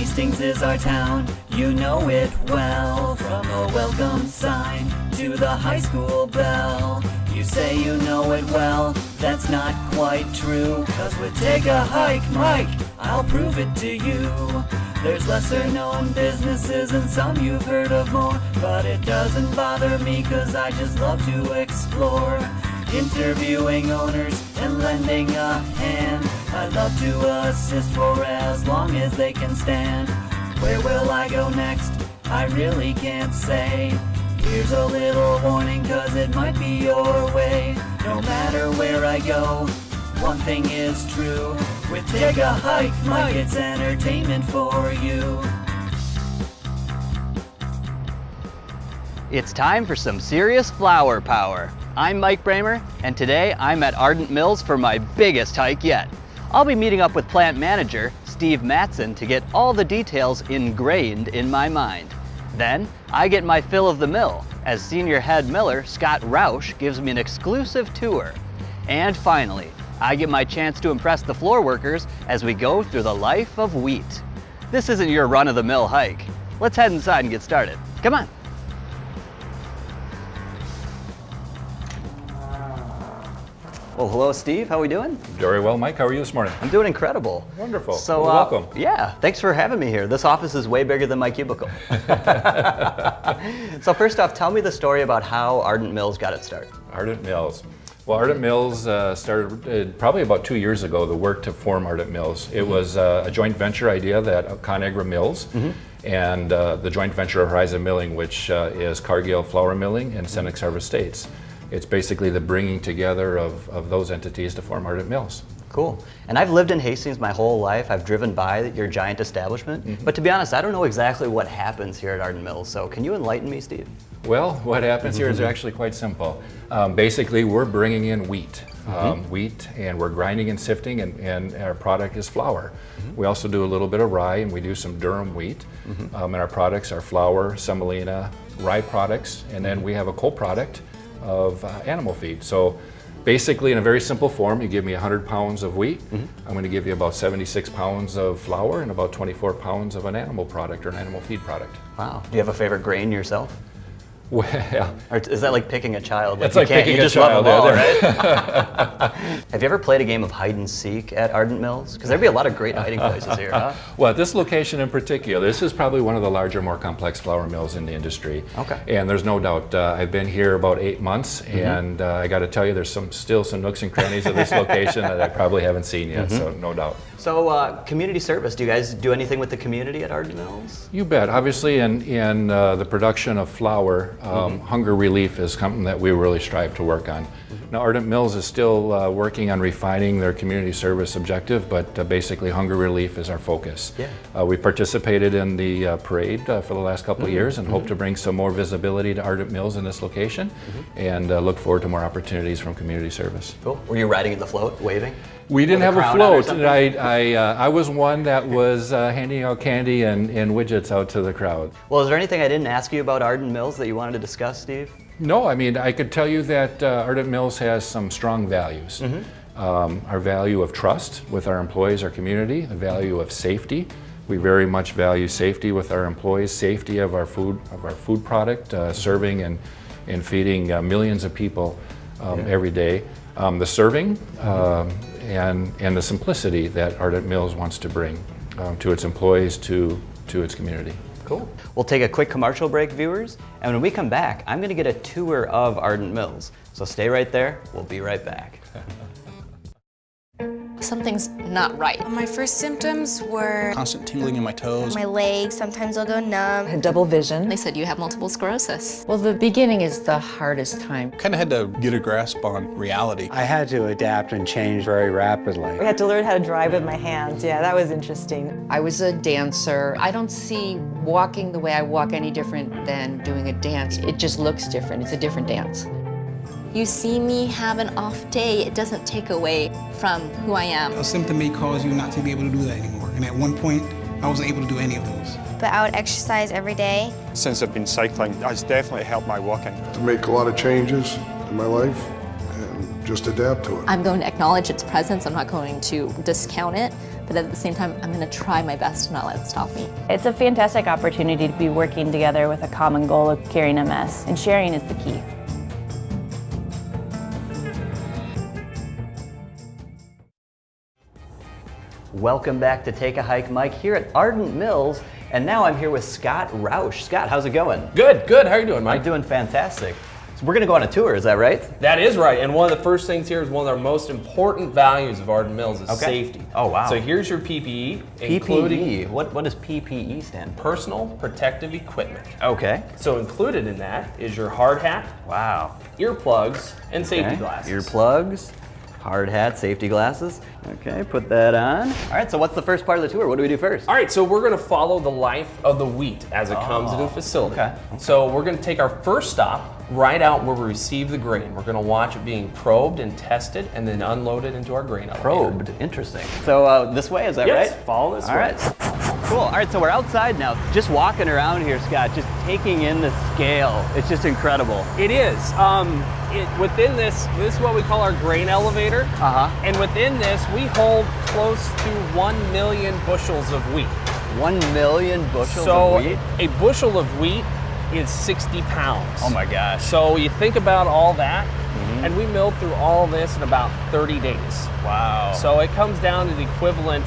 Hastings is our town, you know it well. From the welcome sign to the high school bell. You say you know it well, that's not quite true. 'Cause with Take a Hike, Mike, I'll prove it to you. There's lesser known businesses and some you've heard of more. But it doesn't bother me 'cause I just love to explore. Interviewing owners and lending a hand. I love to assist for as long as they can stand. Where will I go next? I really can't say. Here's a little warning 'cause it might be your way. No matter where I go, one thing is true. With Take a Hike, Mike, it's entertainment for you. It's time for some serious flower power. I'm Mike Bramer, and today I'm at Ardent Mills for my biggest hike yet. I'll be meeting up with plant manager Steve Matson to get all the details ingrained in my mind. Then I get my fill of the mill as senior head miller Scott Rausch gives me an exclusive tour. And finally, I get my chance to impress the floor workers as we go through the life of wheat. This isn't your run-of-the-mill hike. Let's head inside and get started. Come on. Well, hello, Steve. How are we doing? Very well, Mike. How are you this morning? I'm doing incredible. Wonderful. So, well, welcome. Yeah, thanks for having me here. This office is way bigger than my cubicle. So first off, tell me the story about how Ardent Mills got its start. Ardent Mills. Well, Ardent Mills started probably about 2 years ago, the work to form Ardent Mills. It was a joint venture idea that ConAgra Mills and the joint venture of Horizon Milling, which is Cargill Flour Milling and Senex Harvest States. It's basically the bringing together of those entities to form Ardent Mills. Cool. And I've lived in Hastings my whole life. I've driven by your giant establishment. But to be honest, I don't know exactly what happens here at Ardent Mills. So can you enlighten me, Steve? Well, what happens here is actually quite simple. Basically, we're bringing in wheat. Wheat, and we're grinding and sifting, and our product is flour. We also do a little bit of rye, and we do some durum wheat. And our products are flour, semolina, rye products, and then we have a co-product of animal feed. So basically, in a very simple form, you give me 100 pounds of wheat, I'm going to give you about 76 pounds of flour and about 24 pounds of an animal product or an animal feed product. Wow. Do you have a favorite grain yourself? Well, Or is that like picking a child? it's like picking a Love child. them all, right? Have you ever played a game of hide and seek at Ardent Mills? Because there'd be a lot of great hiding places here, huh? Well, at this location in particular, this is probably one of the larger, more complex flour mills in the industry. Okay. And there's no doubt, I've been here about 8 months, and I got to tell you, there's still some nooks and crannies of this location that I probably haven't seen yet, so no doubt. So community service, do you guys do anything with the community at Ardent Mills? You bet. Obviously, in the production of flour, hunger relief is something that we really strive to work on. Now, Ardent Mills is still working on refining their community service objective, but basically hunger relief is our focus. Yeah. We participated in the parade for the last couple of years and hope to bring some more visibility to Ardent Mills in this location and look forward to more opportunities from community service. Cool. Were you riding at the float, waving? We didn't have a crown on or float. something? I was one that was handing out candy and widgets out to the crowd. Well, is there anything I didn't ask you about Ardent Mills that you wanted to discuss, Steve? No, I mean, I could tell you that Ardent Mills has some strong values. Our value of trust with our employees, our community, the value of safety. We very much value safety with our employees, safety of our food product, serving and feeding millions of people every day. The serving and the simplicity that Ardent Mills wants to bring to its employees, to its community. Cool. We'll take a quick commercial break, viewers, and when we come back, I'm going to get a tour of Ardent Mills. So stay right there. We'll be right back. Something's not right. My first symptoms were constant tingling in my toes. My legs, sometimes they'll go numb. Had double vision. They said you have multiple sclerosis. Well, the beginning is the hardest time. Kind of had to get a grasp on reality. I had to adapt and change very rapidly. I had to learn how to drive with my hands. Yeah, that was interesting. I was a dancer. I don't see walking the way I walk any different than doing a dance. It just looks different. It's a different dance. You see me have an off day, it doesn't take away from who I am. A symptom may cause you not to be able to do that anymore. And at one point, I wasn't able to do any of those. But I would exercise every day. Since I've been cycling, it's definitely helped my walking. To make a lot of changes in my life, and Just adapt to it. I'm going to acknowledge its presence. I'm not going to discount it, but at the same time, I'm going to try my best to not let it stop me. It's a fantastic opportunity to be working together with a common goal of curing MS, and sharing is the key. Welcome back to Take a Hike, Mike, here at Ardent Mills, and now I'm here with Scott Roush. Scott, how's it going? Good, good. How are you doing, Mike? I'm doing fantastic. So we're gonna go on a tour, is that right? That is right, and one of the first things here is one of our most important values of Ardent Mills is safety. Oh, wow. So here's your PPE, PPE, what does PPE stand for? Personal Protective Equipment. Okay. So included in that is your hard hat, Wow. earplugs, and safety glasses. Earplugs, hard hat, safety glasses. Okay, put that on. All right, so what's the first part of the tour? What do we do first? All right, so we're gonna follow the life of the wheat as it comes into the facility. Okay. So we're gonna take our first stop right out where we receive the grain. We're gonna watch it being probed and tested and then unloaded into our grain elevator. Probed, interesting. So this way, is that right? Yes, follow this way. All right, cool. All right, so we're outside now. Just walking around here, Scott, just taking in the scale. It's just incredible. It is. Within this is what we call our grain elevator. Uh-huh. And within this, we hold close to 1 million bushels of wheat. 1 million bushels So of wheat? a bushel of wheat is 60 pounds. Oh my gosh. So you think about all that, and we milled through all this in about 30 days. Wow. So it comes down to the equivalent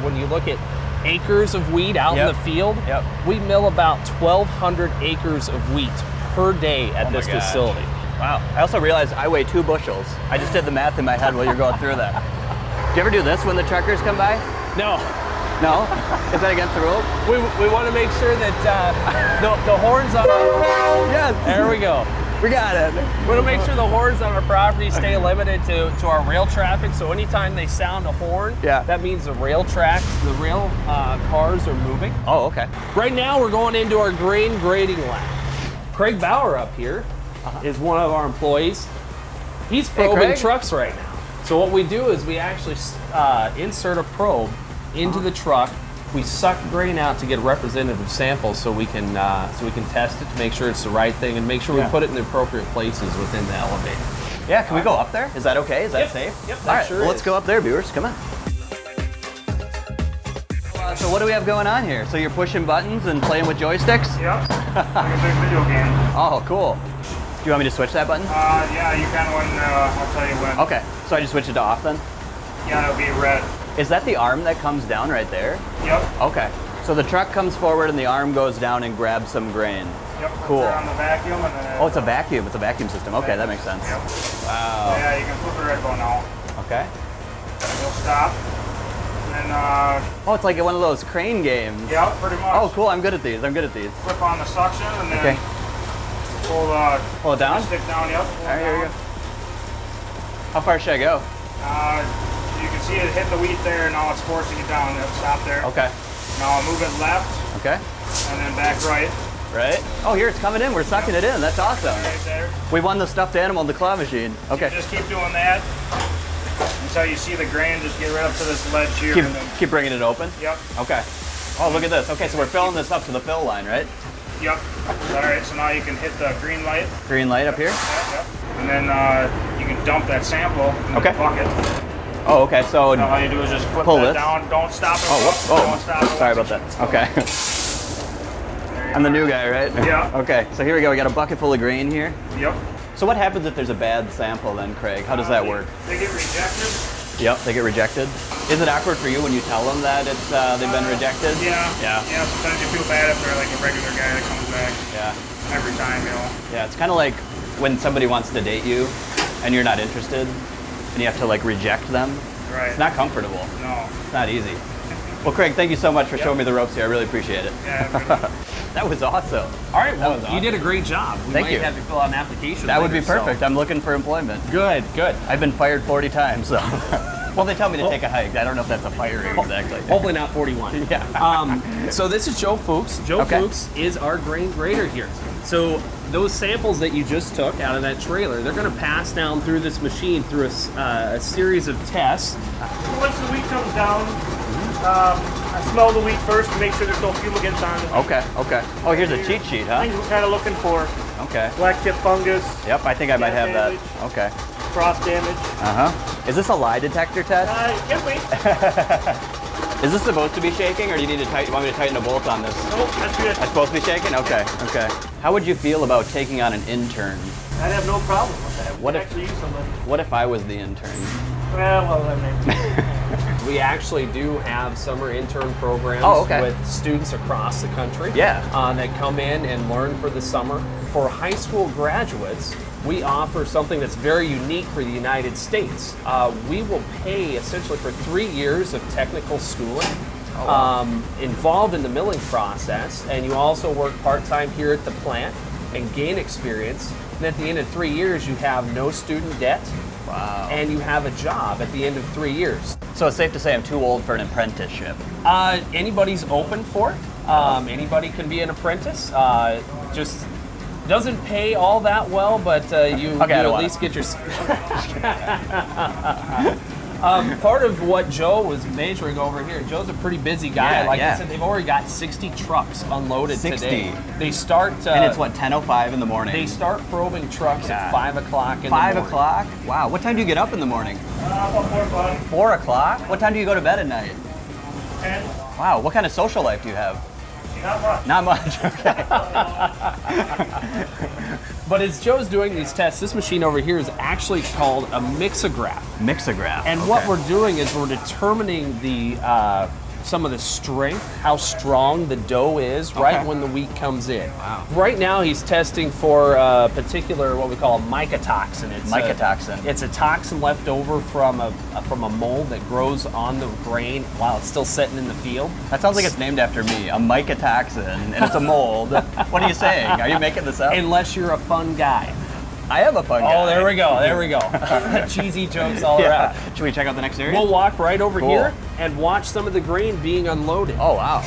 when you look at acres of wheat out in the field. Yep. We mill about 1,200 acres of wheat per day at this facility. Wow. I also realized I weigh 2 bushels. I just did the math in my head while you're going through that. Do you ever do this when the truckers come by? No. No? Is that against the rule? We want to make sure that the horns on Yes. There we go. We got it. We want to make sure the horns on our property stay limited to our rail traffic. So anytime they sound a horn, that means the rail tracks, the rail cars are moving. Oh, okay. Right now we're going into our grain grading lab. Craig Bauer up here is one of our employees. He's probing trucks right now. So what we do is we actually insert a probe into the truck. We suck grain out to get representative samples so we can test it to make sure it's the right thing and make sure we put it in the appropriate places within the elevator. Yeah, can we go up there? Is that okay? Is that safe? Yep, All that right, sure well, is. let's go up there, viewers. Come on. So what do we have going on here? So you're pushing buttons and playing with joysticks? Yep, like a big video game. Oh, cool. Do you want me to switch that button? Yeah, you can when, I'll tell you when. Okay, so I just switch it to off then? Yeah, it'll be red. Is that the arm that comes down right there? Yep. Okay, so the truck comes forward and the arm goes down and grabs some grain. Yep, Cool. on the vacuum and then Oh, it's a vacuum. It's a vacuum system. Okay, that makes sense. Yep. Wow. Yeah, you can flip the red button out. Okay. You'll stop. And then, Oh, it's like one of those crane games. yeah, pretty much. Oh, cool. I'm good at these. Flip on the suction and then pull it down? Stick down, yep. All right, here we go. How far should I go? You can see it hit the wheat there, and now it's forcing it down. It'll stop there. Okay. Now I'll move it left. Okay. And then back right. Right. Oh, here it's coming in. We're sucking it in. That's awesome. Right there. We won the stuffed animal in the claw machine. Okay. You just keep doing that until you see the grain. Just get right up to this ledge here. and then, Keep bringing it open? Yep. Okay. Oh, look at this. Okay, so we're filling this up to the fill line, right? Yep. All right, so now you can hit the green light. Green light up here? Yep. And then you can dump that sample in the bucket. Oh, okay, so Now all you do is just flip pull that this. down. Don't stop it. Oh, whoops. Oh, Don't stop it. sorry about that. Okay. I'm the new guy, right? Yeah. Okay, so here we go. We got a bucket full of grain here. Yep. So what happens if there's a bad sample then, Craig? How does that work? They get rejected. Yep, they get rejected. Is it awkward for you when you tell them that it's they've been rejected? Yeah. Yeah. Yeah, sometimes you feel bad if they're like a regular guy that comes back. Yeah. Every time, you know. Yeah, it's kind of like when somebody wants to date you and you're not interested and you have to like reject them. Right. It's not comfortable. No. It's not easy. Well, Craig, thank you so much for showing me the ropes here. I really appreciate it. Yeah. That was awesome. All right, well, was awesome. you did a great job. We Thank might you. have you fill out an application. That would be later, so- perfect. I'm looking for employment. Good, good. I've been fired 40 times, so. Well, they tell me to take a hike. I don't know if that's a firing exactly. Hopefully not 41. Yeah. So this is Joe Fuchs. Joe Fuchs is our grain grader here. So those samples that you just took out of that trailer, they're going to pass down through this machine through a series of tests. Once the wheat comes down, I smell the wheat first to make sure there's no fumigants on it. Okay, okay. Oh, here's a cheat sheet, huh? Things we're kind of looking for. Okay. Black tip fungus. Yep, I think I might have that. damage. Okay. cross damage. Is this a lie detector test? Can we? Is this supposed to be shaking, or do you need to tighten? You want me to tighten a bolt on this? Nope, that's good. That's supposed to be shaking? Okay, okay. How would you feel about taking on an intern? I'd have no problem with that. What if actually use somebody? What if I was the intern? Well, I mean. We actually do have summer intern programs with students across the country that come in and learn for the summer. For high school graduates, we offer something that's very unique for the United States. We will pay essentially for 3 years of technical schooling involved in the milling process, and you also work part-time here at the plant and gain experience. And at the end of 3 years, you have no student debt. Wow. And you have a job at the end of 3 years. So it's safe to say I'm too old for an apprenticeship. Anybody's open for it. Anybody can be an apprentice. Just doesn't pay all that well, but you at least get your. Part of what Joe was measuring over here, Joe's a pretty busy guy. I said, they've already got 60 trucks unloaded 60. today. They start... and it's what, 10:05 in the morning? They start probing trucks at 5 o'clock in the 5 morning. o'clock? Wow. What time do you get up in the morning? About 4 o'clock. 4 o'clock? What time do you go to bed at night? 10. Wow. What kind of social life do you have? Not much. Not much, okay. But as Joe's doing these tests, this machine over here is actually called a mixograph. Mixograph. And what we're doing is we're determining the some of the strength, how strong the dough is right when the wheat comes in. Wow. Right now he's testing for a particular, what we call a mycotoxin. It's a toxin left over from a mold that grows on the grain while it's still sitting in the field. That sounds like it's named after me, a mycotoxin, and it's a mold. What are you saying? Are you making this up? Unless you're a fun guy. I am a fun guy. Oh, there we go, there we go. Cheesy jokes all around. Should we check out the next area? We'll walk right over here and watch some of the grain being unloaded. Oh, wow.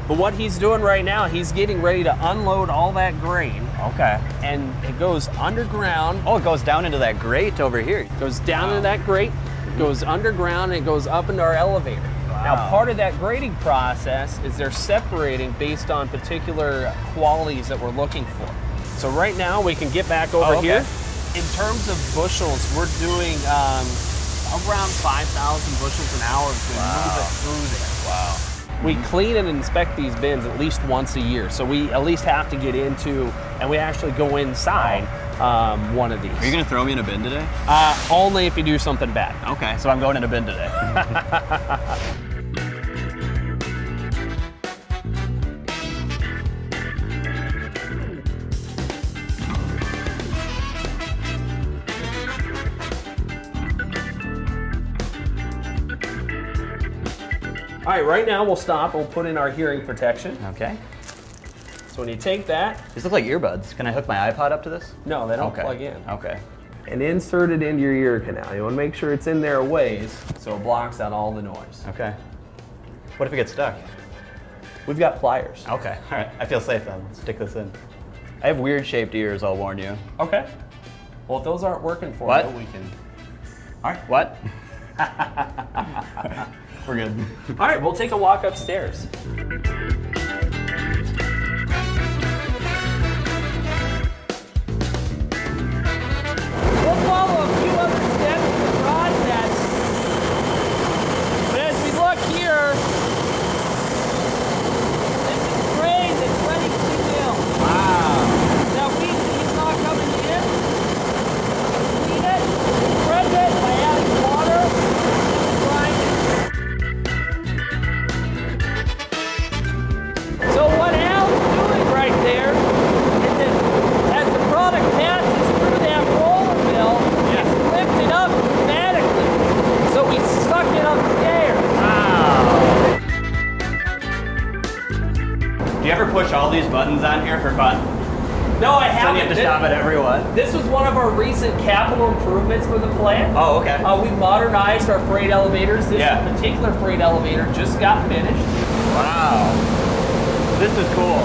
But what he's doing right now, he's getting ready to unload all that grain. Okay. And it goes underground. Oh, it goes down into that grate over here. It goes down into that grate, goes underground, and it goes up into our elevator. Wow. Now, part of that grading process is they're separating based on particular qualities that we're looking for. So right now we can get back over here. In terms of bushels, we're doing around 5,000 bushels an hour to move it through there. Wow. We clean and inspect these bins at least once a year. So we at least have to get into, and we actually go inside one of these. Are you gonna throw me in a bin today? Only if you do something bad. Okay, so I'm going in a bin today. All right, right now we'll stop. We'll put in our hearing protection. Okay. So when you take that... These look like earbuds. Can I hook my iPod up to this? No, they don't plug in. Okay. And insert it into your ear canal. You want to make sure it's in there a ways so it blocks out all the noise. Okay. What if it gets stuck? We've got pliers. Okay, all right. I feel safe then. Let's stick this in. I have weird shaped ears, I'll warn you. Okay. Well, if those aren't working for you, we can... All right. What? We're good. All right, we'll take a walk upstairs. We'll follow a few other steps in the process. But as we look here, this is grain that's ready to be milled. Wow. Now wheat's not coming in. Clean it, spread it by adding water, and grind it. So what Al's doing right there is that as the product passes through that roller mill, it's lifted up dramatically. So we suck it upstairs. Wow. Do you ever push all these buttons on here for fun? No, I haven't. So you have to stop at every one? This was one of our recent capital improvements for the plant. Oh, okay. We modernized our freight elevators. This particular freight elevator just got finished. Wow. This is cool.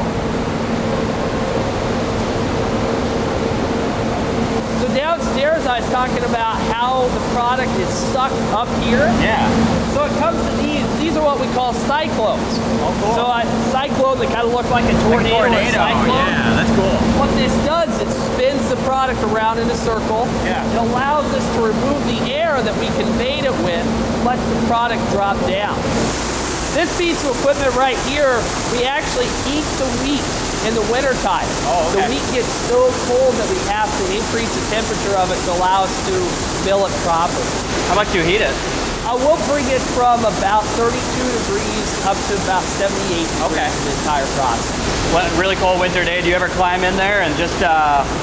So downstairs I was talking about how the product is sucked up here. Yeah. So it comes to these. These are what we call cyclones. Oh, cool. So a cyclone that kind of looks like a tornado. Like a tornado. Or a cyclone. Yeah, that's cool. What this does, it spins the product product around in a circle. Yeah. It allows us to remove the air that we conveyed it with, lets the product drop down. This piece of equipment right here, we actually heat the wheat in the wintertime. Oh, okay. The wheat gets so cold that we have to increase the temperature of it to allow us to mill it properly. How much do you heat it? We'll bring it from about 32 degrees up to about 78 degrees Okay. for the entire process. What really cold winter day, do you ever climb in there and just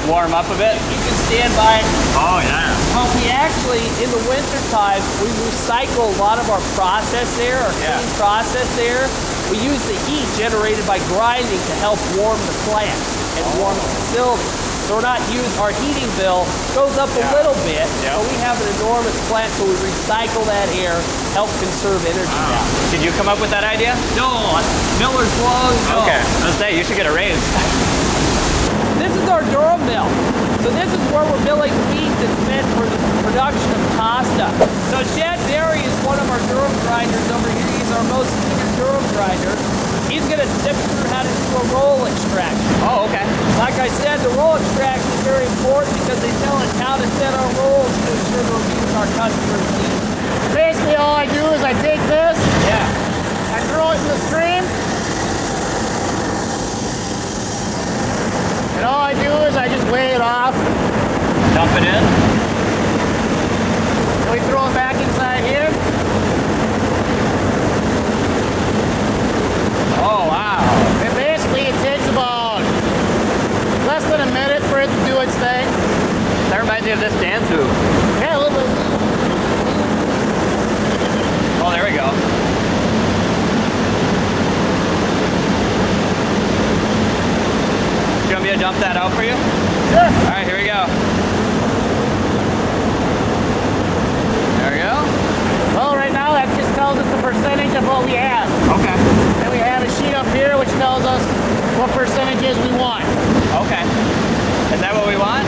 warm up a bit? You can stand by it. Oh yeah. But we actually, in the winter time, we recycle a lot of our process there, our clean process there. We use the heat generated by grinding to help warm the plant and warm the facility. So we're not our heating bill goes up a little bit, but we have an enormous plant, so we recycle that air, help conserve energy now. Did you come up with that idea? No, Miller's long ago. Okay. I was gonna say, you should get a raise. This is our durum mill. So this is where we're milling wheat that's meant for the production of pasta. So Shad Berry is one of our durum grinders over here. He's our most senior durum grinder. He's gonna sift through how to do a roll extraction. Oh, okay. Like I said, the roll extraction is very important because they tell us how to set our rolls to ensure we're meeting our customers' needs. Basically, all I do is I take this, I throw it in the stream, and all I do is I just weigh it off. Dump it in. And we throw it back inside here. Oh, wow. And basically, it takes about less than a minute for it to do its thing. That reminds me of this dance move. Yeah, a little bit. Oh, there we go. Do you want me to dump that out for you? Sure. All right, here we go. There we go. Well, right now, that just tells us the percentage of what we have. Okay. And we have a sheet up here which tells us what percentages we want. Okay. Is that what we want?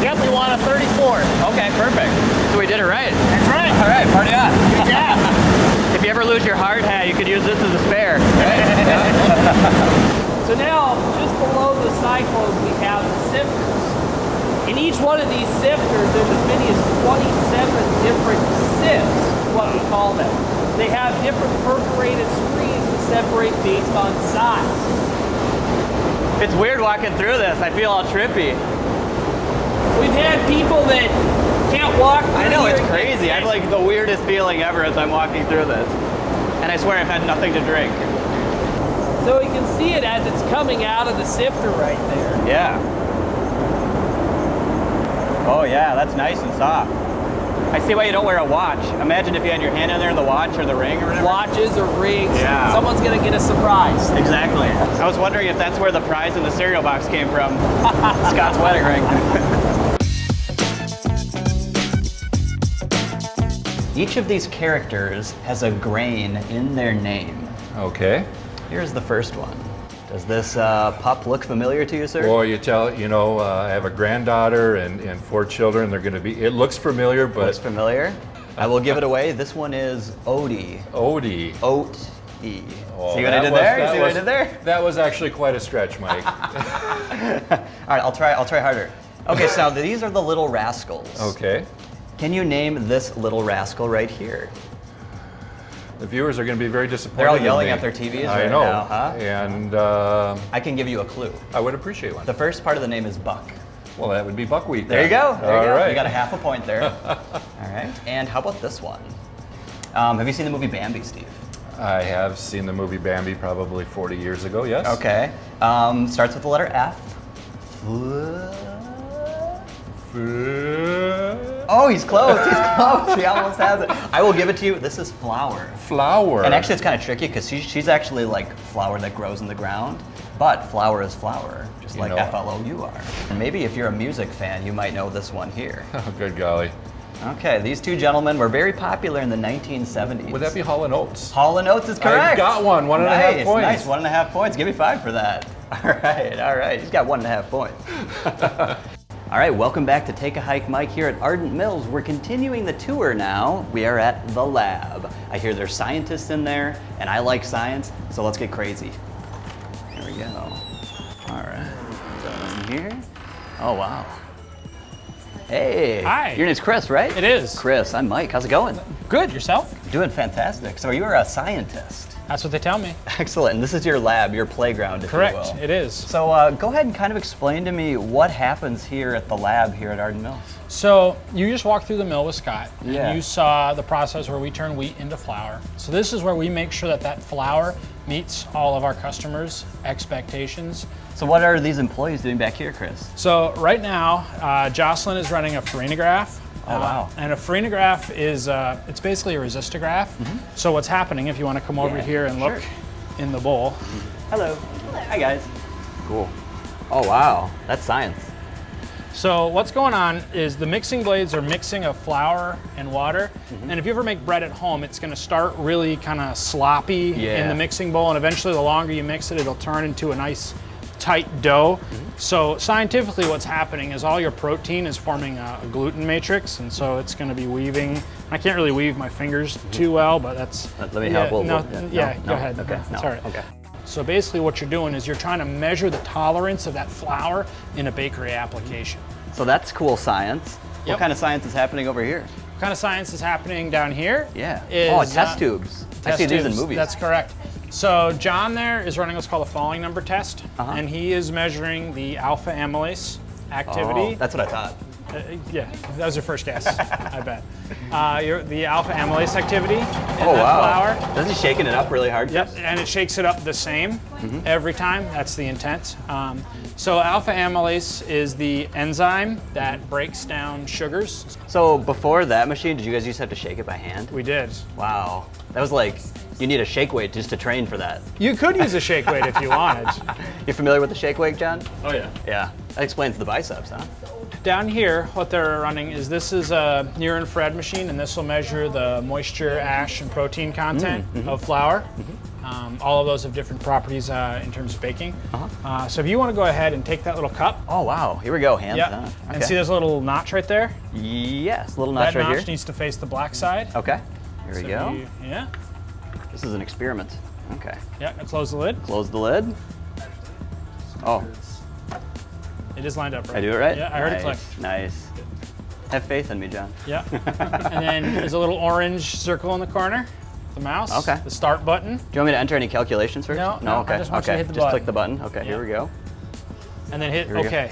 Yep, we want a 34. Okay, perfect. So we did it right. That's right. All right, party on. Good job. If you ever lose your hard hat, you could use this as a spare. So now, just below the cyclones, we have the sifters. In each one of these sifters, there's as many as 27 different sifts, is what we call them. They have different perforated screens to separate based on size. It's weird walking through this. I feel all trippy. We've had people that can't walk through I know, here it's and get crazy. I sick. have like the weirdest feeling ever as I'm walking through this. And I swear I've had nothing to drink. So you can see it as it's coming out of the sifter right there. Yeah. Oh yeah, that's nice and soft. I see why you don't wear a watch. Imagine if you had your hand in there in the watch or the ring or whatever. Watches or rings. Yeah. Someone's gonna get a surprise. Exactly. I was wondering if that's where the prize in the cereal box came from. Scott's wedding ring. Each of these characters has a grain in their name. Okay. Here's the first one. Does this pup look familiar to you, sir? Boy, I have a granddaughter and 4 children. They're going to be, it looks familiar, but. Looks familiar? I will give it away. This one is Odie. Odie. Oat-E. Oh, See what I did there? See what I did there? That was actually quite a stretch, Mike. All right, I'll try harder. Okay, so these are the little rascals. Okay. Can you name this little rascal right here? The viewers are going to be very disappointed. They're all in yelling me. at their TVs I right know. now, huh? And I can give you a clue. I would appreciate one. The first part of the name is Buck. Well, that would be buckwheat. There you then. go. There you All go. right. You got a half a point there. All right. And how about this one? Have you seen the movie Bambi, Steve? I have seen the movie Bambi probably 40 years ago, yes. Okay. Starts with the letter F. Oh, he's close. He's close. He almost has it. I will give it to you. This is flour. Flour. And actually, it's kind of tricky because she's actually like flour that grows in the ground, but flour is flour, just like F-L-O-U-R. And maybe if you're a music fan, you might know this one here. Oh, good golly. Okay, these two gentlemen were very popular in the 1970s. Would that be Hall & Oates? Hall & Oates is correct. I got one. 1.5 points. Nice, 1.5 points. Give me 5 for that. All right. He's got 1.5 points. All right, welcome back to Take a Hike Mike here at Ardent Mills. We're continuing the tour now. We are at the lab. I hear there's scientists in there, and I like science, so let's get crazy. Here we go. All right, so in here. Oh, wow. Hey. Hi. Your name's Chris, right? It is. Chris, I'm Mike. How's it going? Good. Yourself? Doing fantastic. So you're a scientist. That's what they tell me. Excellent. And this is your lab, your playground, if Correct. you will. It is. So go ahead and kind of explain to me what happens here at the lab here at Ardent Mills. So you just walked through the mill with Scott, Yeah. and you saw the process where we turn wheat into flour. So this is where we make sure that that flour meets all of our customers' expectations. So what are these employees doing back here, Chris? So right now, Jocelyn is running a farinograph. Oh, wow. And a farinograph is, it's basically a resistograph. So what's happening, if you want to come over Yeah, here and look in the bowl. Hello. Hi, guys. Cool. Oh, wow. That's science. So what's going on is the mixing blades are mixing of flour and water. And if you ever make bread at home, it's going to start really kind of sloppy in the mixing bowl. And eventually, the longer you mix it, it'll turn into a nice tight dough. So scientifically what's happening is all your protein is forming a gluten matrix, and so it's going to be weaving. I can't really weave my fingers too well, but that's... Let me help a little bit. Go ahead. Okay. It's all right. Okay. So basically what you're doing is you're trying to measure the tolerance of that flour in a bakery application. So that's cool science. What kind of science is happening over here? What kind of science is happening down here? Yeah. Is, test tubes. I see these in movies. That's correct. So John there is running what's called a falling number test, and he is measuring the alpha amylase activity. Oh, that's what I thought. Yeah, that was your first guess, I bet. The alpha amylase activity in that wow. flour. Doesn't he shaking it up really hard? Yep, and it shakes it up the same every time. That's the intent. So alpha amylase is the enzyme that breaks down sugars. So before that machine, did you guys used to have to shake it by hand? We did. Wow. That was like, you need a shake weight just to train for that. You could use a shake weight if you wanted. You familiar with the shake weight, John? Oh yeah. Yeah. That explains the biceps, huh? Down here, what they're running is this is a near-infrared machine, and this will measure the moisture, ash, and protein content of flour. All of those have different properties in terms of baking. So if you want to go ahead and take that little cup. Oh wow, here we go, hands on. Okay. And see there's a little notch right there? Yes, little notch that right here. That notch needs to face the black side. Okay, here we go. Yeah. This is an experiment. Okay. Yeah, now close the lid. Close the lid. Oh. It is lined up right. I do it right? Yeah, I heard it click. Nice. Have faith in me, John. Yeah. And then there's a little orange circle in the corner. The mouse. Okay. The start button. Do you want me to enter any calculations first? No, okay. I just want you to hit the just button. click the button. Okay, here we go. And then hit Here we OK.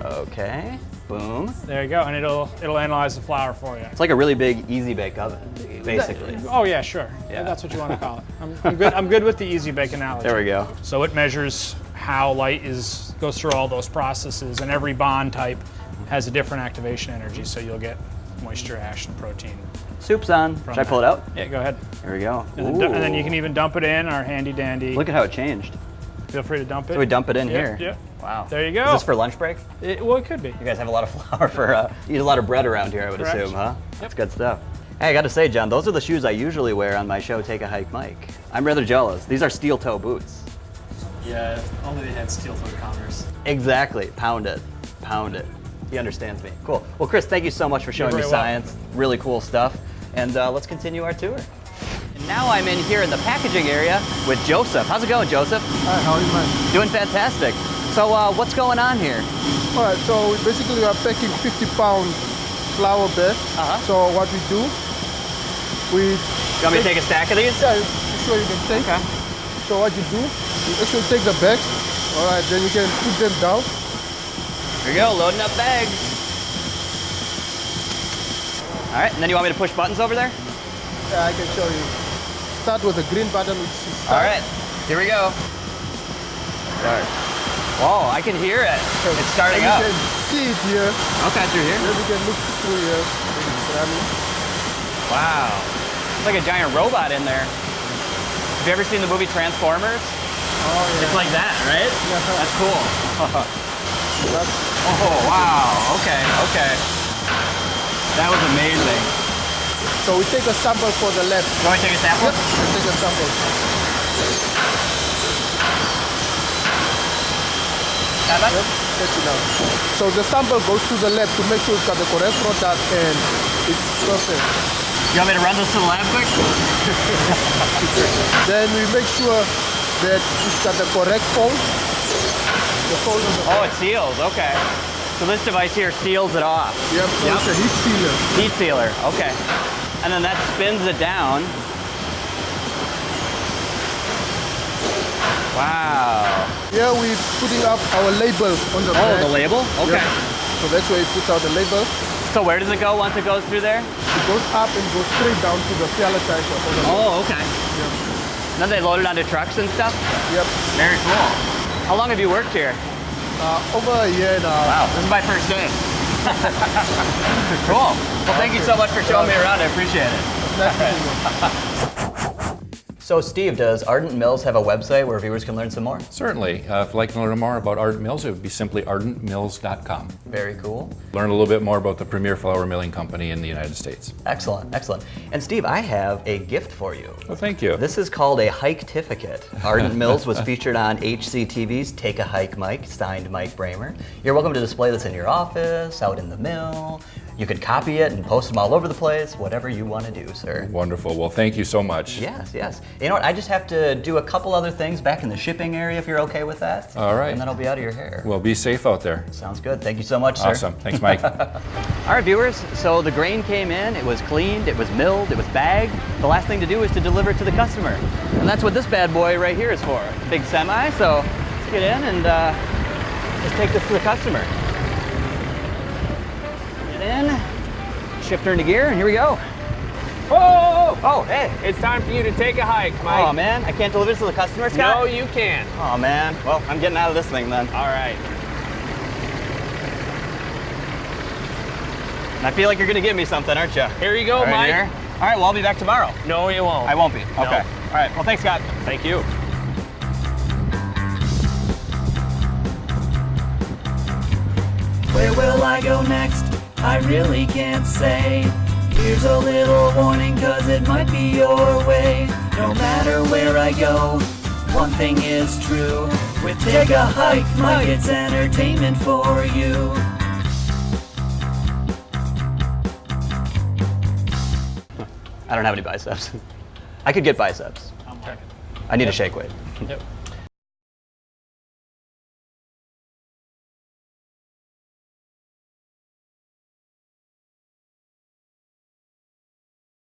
Go. Okay. Boom. There you go, and it'll analyze the flour for you. It's like a really big easy bake oven, basically. Oh yeah, sure. Yeah, that's what you want to call it. I'm good. I'm good with the easy bake analogy. There we go. So it measures how light goes through all those processes, and every bond type has a different activation energy. So you'll get moisture, ash, and protein. Soup's on. Should I pull it out? Yeah, go ahead. Here we go. And then you can even dump it in our handy dandy. Look at how it changed. Feel free to dump it. So we dump it in here. Yep. Wow. There you go. Is this for lunch break? Well, it could be. You guys have a lot of flour for, eat a lot of bread around here, I would assume, huh? That's good stuff. Hey, I gotta say, John, those are the shoes I usually wear on my show, Take a Hike Mike. I'm rather jealous. These are steel toe boots. Yeah, if only they had steel toe Converse. Exactly. Pound it. Pound it. He understands me. Cool. Well, Chris, thank you so much for showing me science. Really cool stuff. And let's continue our tour. And now I'm in here in the packaging area with Joseph. How's it going, Joseph? Hi, how are you, man? Doing fantastic. So what's going on here? All right, so basically we are packing 50-pound flour bag. So what we do, You want me to take a stack of these? Yeah, sure you can take. Okay. So what you do, you actually take the bags. All right, then you can put them down. Here we go, loading up bags. All right, and then you want me to push buttons over there? Yeah, I can show you. Start with the green button, which is start. All right, here we go. Start. Whoa, I can hear it. It's starting up. You can see it here. Okay, through here. Then you can look through here. It's running. Wow, it's like a giant robot in there. Have you ever seen the movie Transformers? Oh, yeah. It's like that, right? Yeah. That's cool. Oh, wow, okay. That was amazing. So we take a sample for the lab. You want to take a sample? Yep, we'll take a sample. Yep, that's enough. So the sample goes to the lab to make sure it's got the correct product and it's perfect. You want me to run this to the lab quick? Then we make sure that it's got the correct fold. The fold on the Oh, it seals, okay. So this device here seals it off. Yep, so it's a heat sealer. Heat sealer, okay. And then that spins it down. Wow. Here we're putting up our label on the Oh, bag. the label? Okay. Yep. So that's where it puts out the label. So where does it go once it goes through there? It goes up and goes straight down to the palletizer. Oh, okay. Yep. Then they load it onto trucks and stuff? Yep. Very cool. How long have you worked here? Over a year now. Wow, this is my first day. Cool. Well, thank you so much for showing me around. I appreciate it. Nice meeting you. So, Steve, does Ardent Mills have a website where viewers can learn some more? Certainly. If you'd like to learn more about Ardent Mills, it would be simply ardentmills.com. Very cool. Learn a little bit more about the premier flour milling company in the United States. Excellent, excellent. And Steve, I have a gift for you. Well, thank you. This is called a hike-tificate. Ardent Mills was featured on HCTV's Take a Hike Mike, signed Mike Bramer. You're welcome to display this in your office, out in the mill. You could copy it and post them all over the place, whatever you want to do, sir. Wonderful. Well, thank you so much. Yes, yes. You know what? I just have to do a couple other things back in the shipping area, if you're okay with that. All right. And then I'll be out of your hair. Well, be safe out there. Sounds good. Thank you so much, sir. Awesome. Thanks, Mike. All right, viewers. So the grain came in, it was cleaned, it was milled, it was bagged. The last thing to do is to deliver it to the customer. And that's what this bad boy right here is for. Big semi, so let's get in and just take this to the customer. Get in. Shifter into gear, and here we go. Whoa! Oh, hey. It's time for you to take a hike, Mike. Oh, man. I can't deliver this to the customer, Scott? No, you can. Oh, man. Well, I'm getting out of this thing then. All right. And I feel like you're going to give me something, aren't you? Here you go, Right Mike. here. All right, well, I'll be back tomorrow. No, you won't. I won't be. No. Okay. All right. Well, thanks, Scott. Thank you. Where will I go next? I really can't say. Here's a little warning, cause it might be your way. No matter where I go, one thing is true. With Take a Hike Mike, it's entertainment for you. I don't have any biceps. I could get biceps. I need a shake weight. Yep.